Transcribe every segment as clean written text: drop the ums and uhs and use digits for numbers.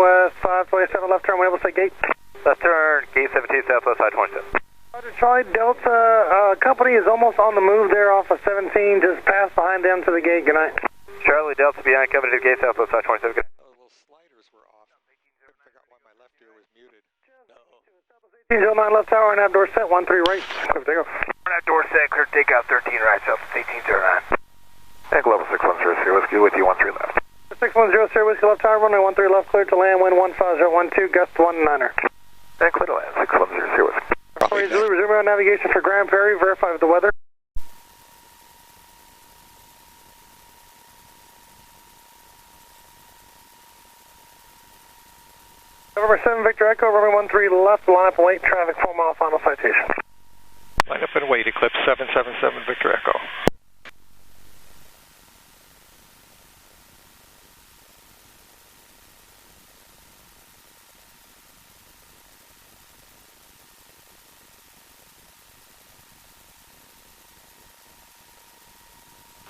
southwest 527, left turn, Wales State Gate. Left turn, gate 17, southwest 527. Roger, Charlie, Delta company is almost on the move there off of 17, just pass behind them to the gate, good night. Charlie, Delta behind, company to gate southwest 527, good night. The little sliders were off. I forgot why my left ear was muted. 09 left tower and outdoor set, 13 right, clear takeoff. Outdoor set, clear takeoff, 13 right, southwest 1809. Tank level 610, Whiskey with you, 13 left. 610, Sierra Whiskey left tower, runway 13 left, clear to land, wind 15012, gust 19er. Tank clear to land, 610, Sierra Whiskey. Sorry, Zulu, resuming on navigation for Grand Prairie, verify with the weather. November 7, Victor Echo, runway 13 left, line up and wait, traffic 4 mile final citation. Line up and wait, Eclipse 777 Victor Echo.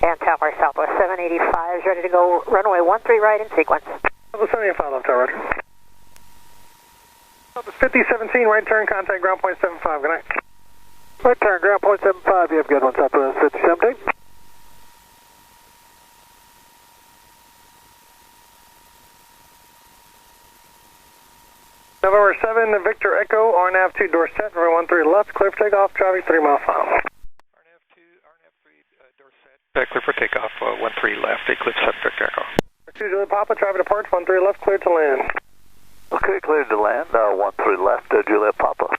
And Tower Southwest 785 is ready to go, runway 13 right in sequence. Southwest 785 left tower, roger. Southwest 5017, right turn, contact ground point 75, good night. Right turn, ground point 75, you have good one, Southwest 5017. November 7, Victor Echo, RNAV 2 door set, runway 13 left, clear for takeoff, traffic 3 mile final. RNAV 2, RNAV 3 door set. Clear for takeoff, 13 left, Eclipse 7 Victor Echo. 2 Juliet Papa, traffic departs, 13 left, clear to land. Okay, clear to land, 13 left, Juliet Papa.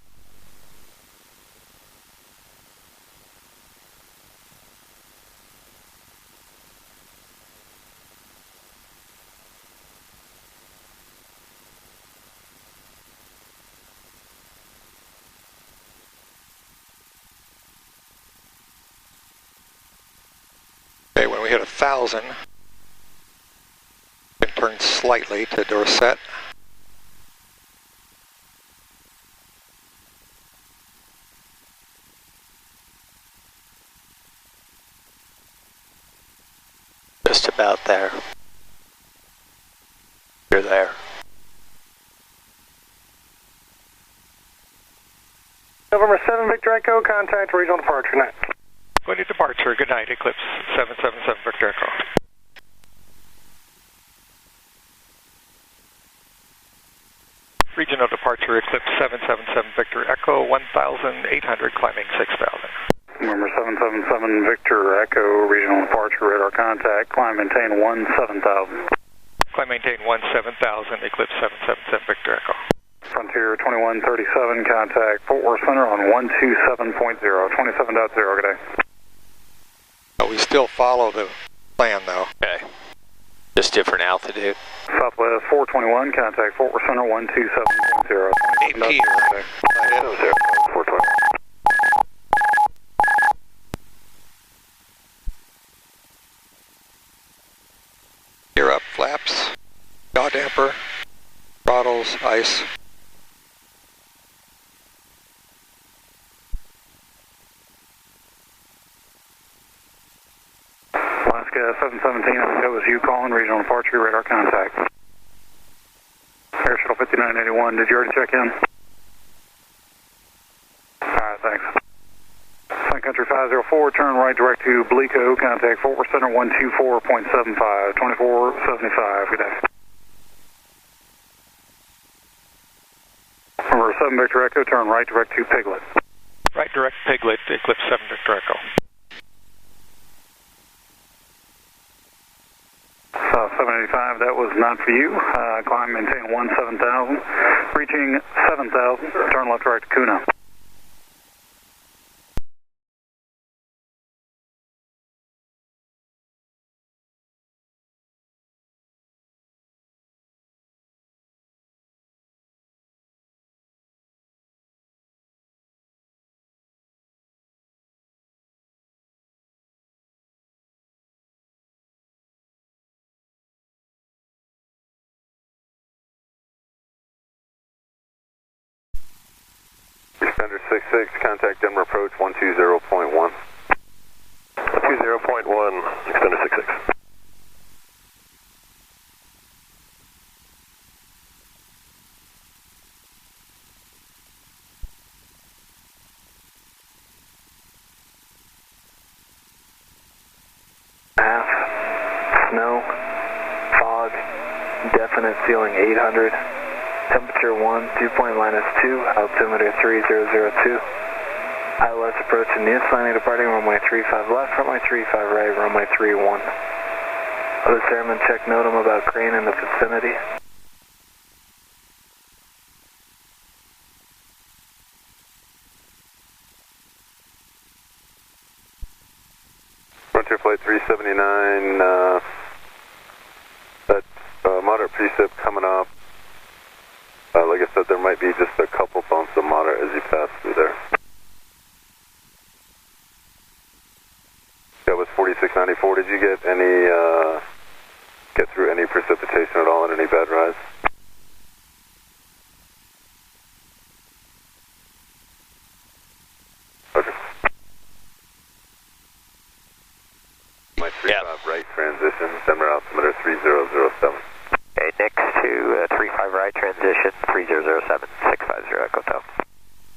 Okay, when we hit 1,000, we can turn slightly to door set. Just about there. You're there. November 7, Victor Echo, contact regional departure, night. Going to departure, good night, Eclipse 777 Victor Echo. Regional departure, Eclipse 777 Victor Echo, 1,800, climbing 6,000. Number 777 Victor Echo, regional departure, radar contact, climb maintain 17,000. Climb maintain 17,000, Eclipse 777 Victor Echo. Frontier 2137, contact Fort Worth Center on 127.0, 27.0, good day. We still follow the plan though. Okay. Just different altitude. Southwest 421, contact Fort Worth Center 127.0. AP. 421. Gear up, flaps, yaw damper, throttles, ice. Alaska 717, that was you calling, regional departure, radar contact. Air Shuttle 5981, did you already check in? Alright, thanks. Sun Country 504, turn right direct to Blico, contact Fort Worth Center 124.75, 2475, good day. Number 7 Victor Echo, turn right direct to Piglet. Right direct Piglet, Eclipse 7 Victor Echo. 785, that was not for you. Climb, maintain 17,000. Reaching 7,000, turn left direct to Kuna. Extender 66, contact Denver approach 120.1. 120.1, Extender 66. snow, fog, definite ceiling 800, temperature 1, dew point -2, altimeter 3002. ILS approaching News landing departing runway 35 left, runway 35 right, runway 31. Other airman check NOTAM about crane in the vicinity. Frontier Flight 379, that moderate precip coming up. Like I said, there might be just a couple bumps of moderate as you pass through there. That was 4694. Did you get through any precipitation at all in any bad rise? Okay. My 35 right transition, Denver altimeter 3007. Okay, next to 35 right transition, 3007, 650 Echo Tower.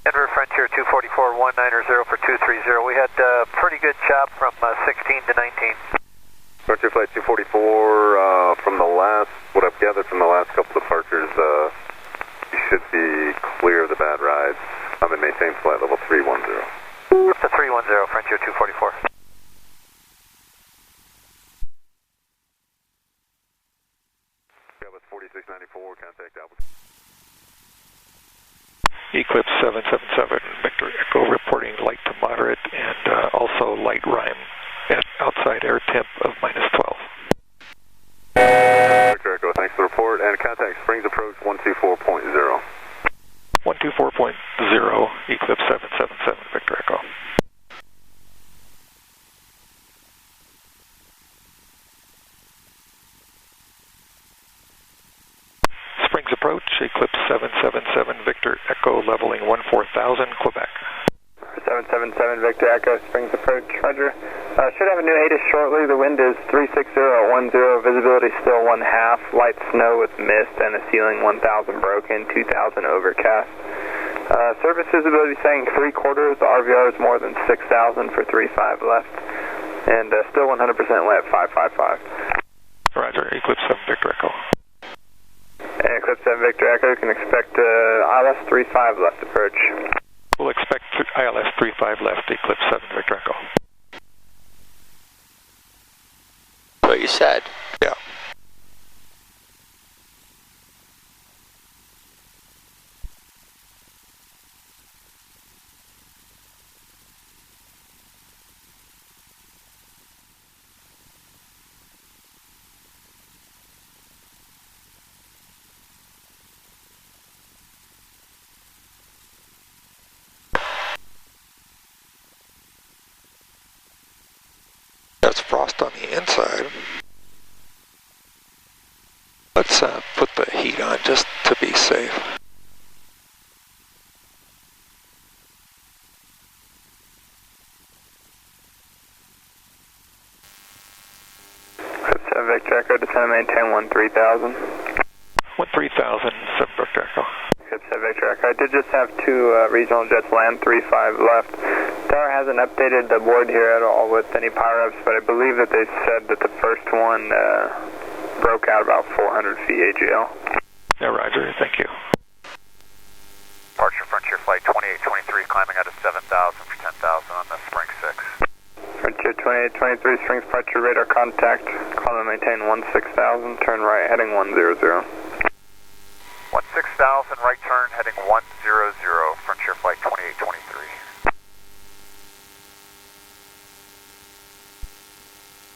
Denver Frontier 244, 190 for 230. We had a pretty good chop from 16 to 19. Frontier Flight 244, from the last, what I've gathered from the last couple departures, you should be clear of the bad rides. I'm in maintain flight level 310. Up to 310, Frontier 244. That was 4694, contact Albert. Eclipse 777, Victor Echo reporting light to moderate and also light rime at outside air temp of -12. Victor Echo, thanks for the report. And contact Springs approach 124.0. 124.0, Eclipse 777, Victor Echo. Springs approach, Eclipse 777, Victor Echo, leveling 14,000, Quebec. 777 Victor Echo, Springs approach, Roger. Should have a new ATIS shortly. The wind is 36010, visibility still 1/2, light snow with mist, and the ceiling 1,000 broken, 2,000 overcast. Service visibility saying 3/4, the RVR is more than 6,000 for 35 left, and still 100% lit, 555. Roger, Eclipse 7 Victor Echo. Eclipse 7 Victor Echo, you can expect ILS 35 left approach. We'll expect ILS 35 left, Eclipse 7 Victor Echo. What you said. Yeah. That's frost on the inside. Let's put the heat on just to be safe. Eclipse 7 Victor Echo, descend and maintain 13,000. 13,000, 7 Victor Echo. Eclipse 7 Victor Echo, I did just have two regional jets land, 35 left. Tower hasn't updated the board here at all with any power-ups, but I believe that they said that the first one broke out about 400 feet AGL. Yeah, Roger, thank you. Departure Frontier Flight 2823, climbing out of 7,000 for 10,000 on the Spring 6. Frontier 2823, Springs departure radar contact, climb and maintain 16,000, turn right heading 100. 16,000, right turn heading 100, Frontier Flight 2823.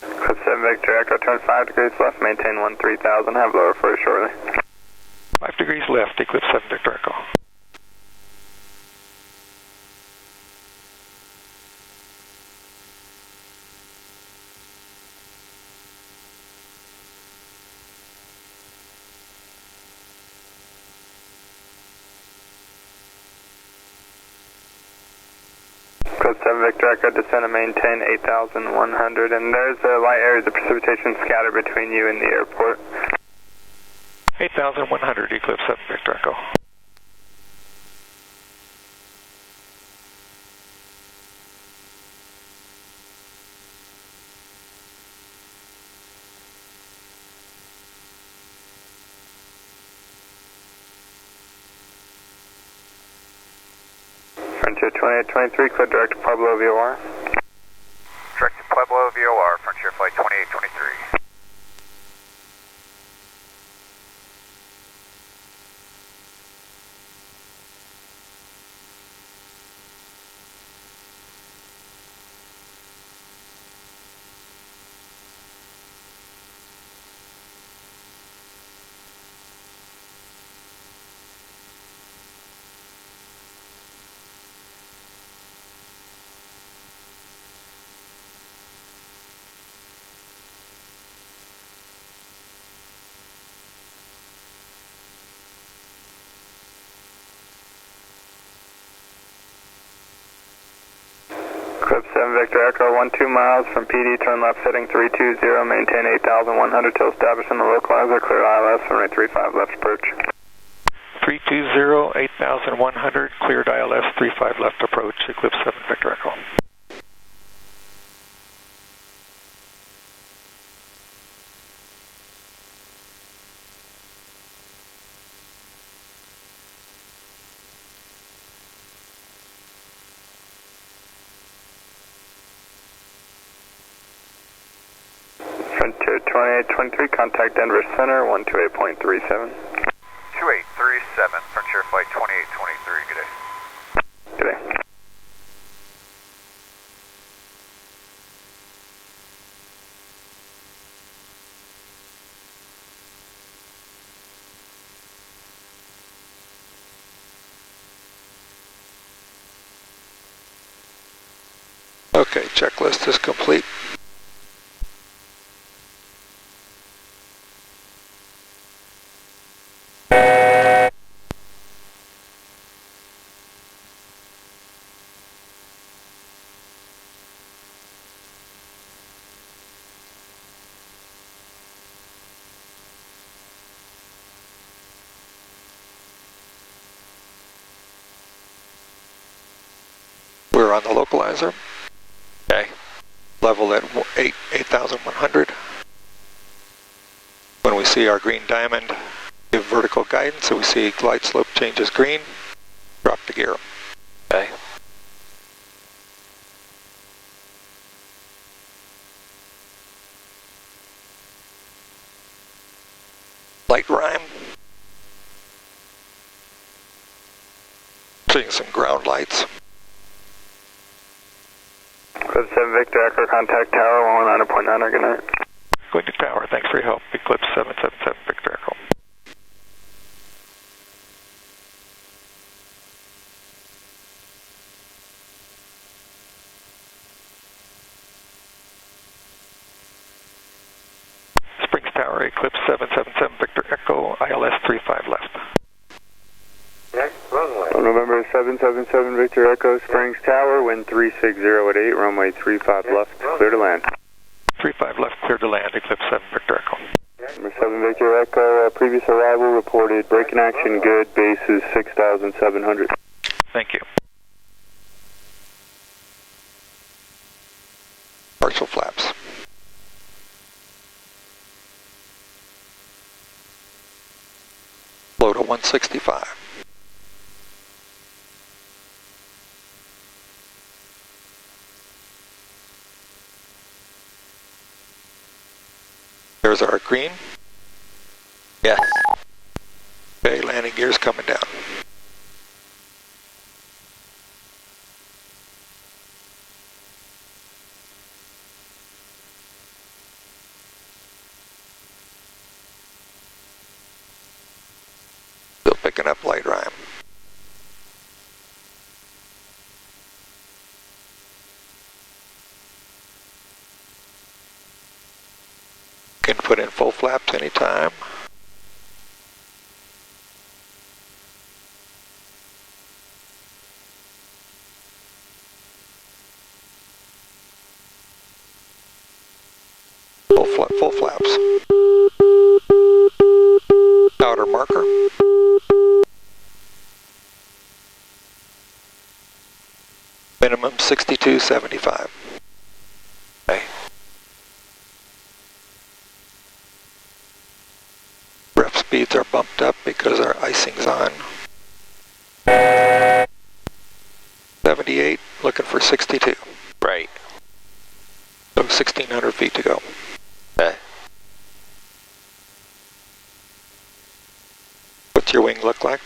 Eclipse 7 Victor Echo, turn 5 degrees left, maintain 13,000, have lower for you shortly. 5 degrees left, Eclipse 7 Victor Echo. Eclipse 7 Victor Echo, descend and maintain 8,100, and there's light areas of precipitation scattered between you and the airport. 8,100, Eclipse 7 Victor Echo. Frontier 2823, clear direct to Pueblo VOR. Direct to Pueblo VOR, Frontier Flight 2823. Eclipse 7 Victor Echo, 12 miles from PD, turn left heading 320, maintain 8,100 till established in the localizer, clear ILS, runway 35 left approach. 320, 8,100, cleared ILS, 35 left approach, Eclipse 7 Victor Echo. Frontier 2823, contact Denver Center, 128.37. 2837, Frontier Flight 2823, good day. Good day. Okay, checklist is complete. We're on the localizer. Okay. Level at 8,100. When we see our green diamond, give vertical guidance, so we see glide slope changes green, drop the gear. Okay. Light rhyme. Seeing some ground lights. Eclipse 7 Victor Echo, contact tower 119.9, good night. Going to tower, thanks for your help. Eclipse 777 Victor Echo. Springs Tower, Eclipse 777 Victor Echo, ILS 35 left. Next runway. November 777 Victor Echo, Springs Tower, wind 360 at 8, runway 35 left, clear to land. 35 left, clear to land, Eclipse 7 Victor Echo. Number 7 Victor Echo, previous arrival reported braking action good, base is 6,700. Thank you. Partial flaps. Low to 165. There's our green. Yes. Okay, landing gear's coming down. Still picking up light rhyme. Can put in full flaps anytime. Full flaps. Outer marker. Minimum 62.75. Okay. Ref speeds are bumped up because our icing's on. looking for 62. Right. So 1,600 feet to go. Okay. What's your wing look like?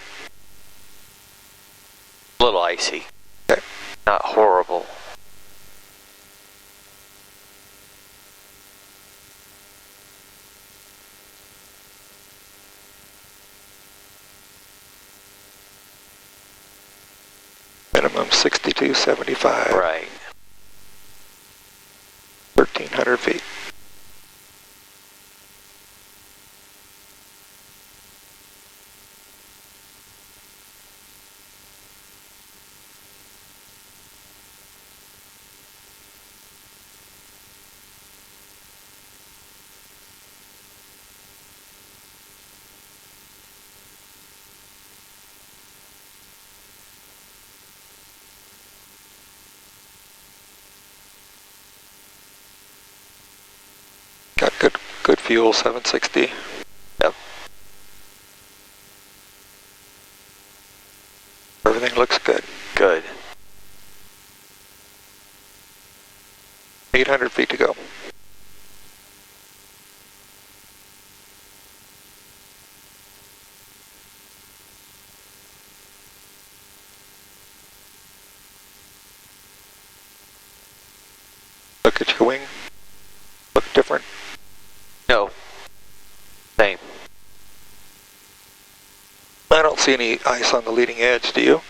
A little icy. Okay. Not horrible. Minimum 6275. Right. 1,300 feet. Got good fuel, 760. Yep. Everything looks good. Good. 800 feet to go. Look at your wing. Look different. No. Same. I don't see any ice on the leading edge, do you?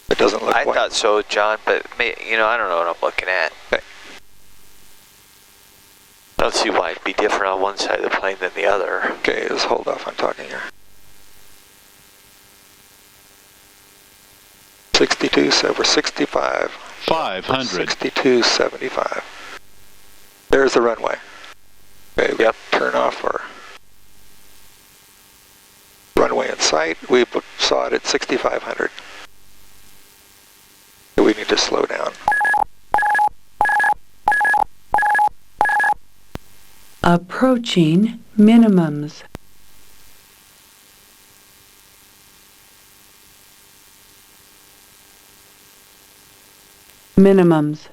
It doesn't look I white. thought so, John, but I don't know what I'm looking at. Okay. I don't see why it'd be different on one side of the plane than the other. Okay, just hold off on talking here. 62, so we're 65. 500. 62.75. There's the runway. Okay, we Yep. turn off our runway in sight. We saw it at 6,500. So we need to slow down. Approaching minimums. Minimums.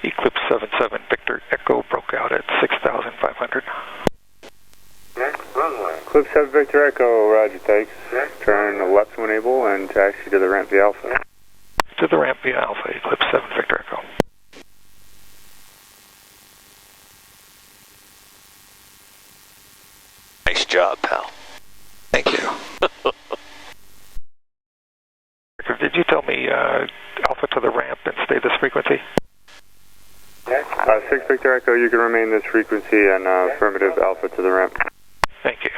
Eclipse 77 Victor Echo broke out at 6,500. Eclipse 7 Victor Echo, roger, thanks. Turn left when able and taxi to the ramp via Alpha. To the ramp via Alpha, Eclipse 7 Victor Echo. Nice job, pal. Thank you. Did you tell me Alpha to the ramp and stay this frequency? 6 Victor Echo, you can remain this frequency and affirmative Alpha to the ramp. Thank you.